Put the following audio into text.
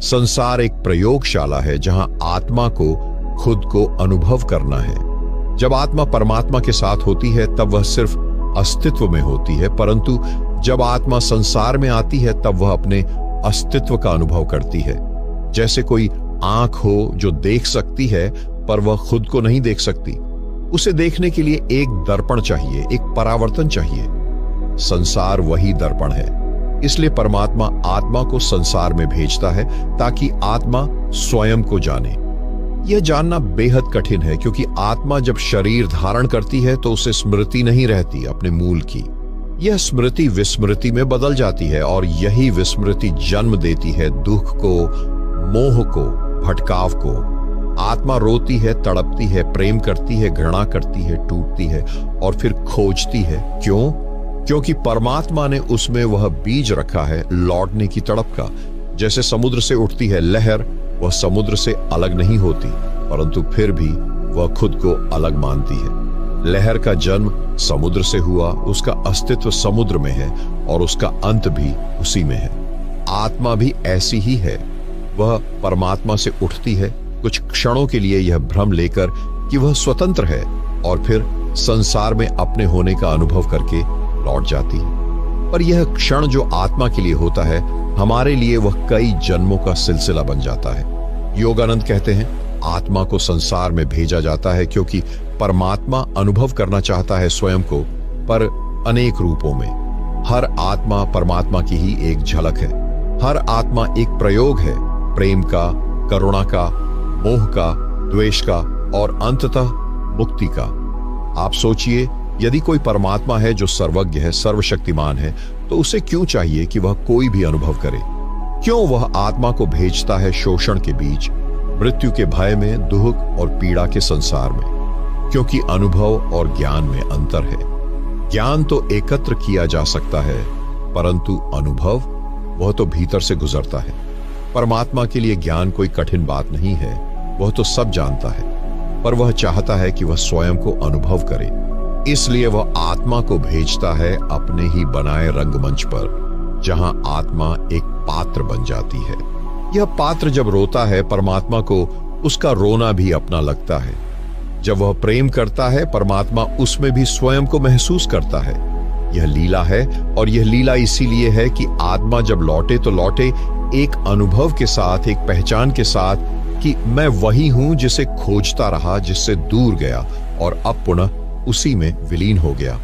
संसार एक प्रयोगशाला है जहां आत्मा को खुद को अनुभव करना है। जब आत्मा परमात्मा के साथ होती है तब वह सिर्फ अस्तित्व में होती है, परंतु जब आत्मा संसार में आती है तब वह अपने अस्तित्व का अनुभव करती है। जैसे कोई आंख हो जो देख सकती है पर वह खुद को नहीं देख सकती। उसे देखने के लिए एक दर्पण चाहिए, एक परावर्तन चाहिए। संसार वही दर्पण है। इसलिए परमात्मा आत्मा को संसार में भेजता है ताकि आत्मा स्वयं को जाने। यह जानना बेहद कठिन है, क्योंकि आत्मा जब शरीर धारण करती है तो उसे स्मृति नहीं रहती अपने मूल की। यह स्मृति विस्मृति में बदल जाती है और यही विस्मृति जन्म देती है दुख को, मोह को, भटकाव को। आत्मा रोती है, तड़पती है, प्रेम करती है, घृणा करती है, टूटती है और फिर खोजती है। क्यों? क्योंकि परमात्मा ने उसमें वह बीज रखा है लौटने की तड़प का। जैसे समुद्र से उठती है लहर, वह समुद्र से अलग नहीं होती, परंतु फिर भी वह खुद को अलग मानती है। लहर का जन्म समुद्र से हुआ, उसका अस्तित्व समुद्र में है और उसका अंत भी उसी में है। आत्मा भी ऐसी ही है। वह परमात्मा से उठती है, कुछ क्षणों के लिए यह भ्रम लेकर कि वह स्वतंत्र है, और फिर संसार में अपने होने का अनुभव करके लौट जाती है। पर यह क्षण जो आत्मा के लिए होता है, हमारे लिए वह कई जन्मों का सिलसिला बन जाता है। योगानंद कहते हैं, आत्मा को संसार में भेजा जाता है क्योंकि परमात्मा अनुभव करना चाहता है स्वयं को, पर अनेक रूपों में। हर आत्मा परमात्मा की ही एक झलक है। हर आत्मा एक प्रयोग है, प्रेम का, करुणा का, मोह का, द्वेष का और अंततः मुक्ति का। आप सोचिए, यदि कोई परमात्मा है जो सर्वज्ञ है, सर्वशक्तिमान है, तो उसे क्यों चाहिए कि वह कोई भी अनुभव करे? क्यों वह आत्मा को भेजता है शोषण के बीच, मृत्यु के भय में, दुख और पीड़ा के संसार में? क्योंकि अनुभव और ज्ञान में अंतर है। ज्ञान तो एकत्र किया जा सकता है, परंतु अनुभव वह तो भीतर से गुजरता है। परमात्मा के लिए ज्ञान कोई कठिन बात नहीं है, वह तो सब जानता है, पर वह चाहता है कि वह स्वयं को अनुभव करे। इसलिए वह आत्मा को भेजता है अपने ही बनाए रंगमंच पर, जहां आत्मा एक पात्र बन जाती है। यह पात्र जब रोता है, परमात्मा को उसका रोना भी अपना लगता है। जब वह प्रेम करता है, परमात्मा उसमें भी स्वयं को महसूस करता है। यह लीला है, और यह लीला इसीलिए है कि आत्मा जब लौटे तो लौटे एक अनुभव के साथ, एक पहचान के साथ कि मैं वही हूं जिसे खोजता रहा, जिससे दूर गया और अब पुनः उसी में विलीन हो गया।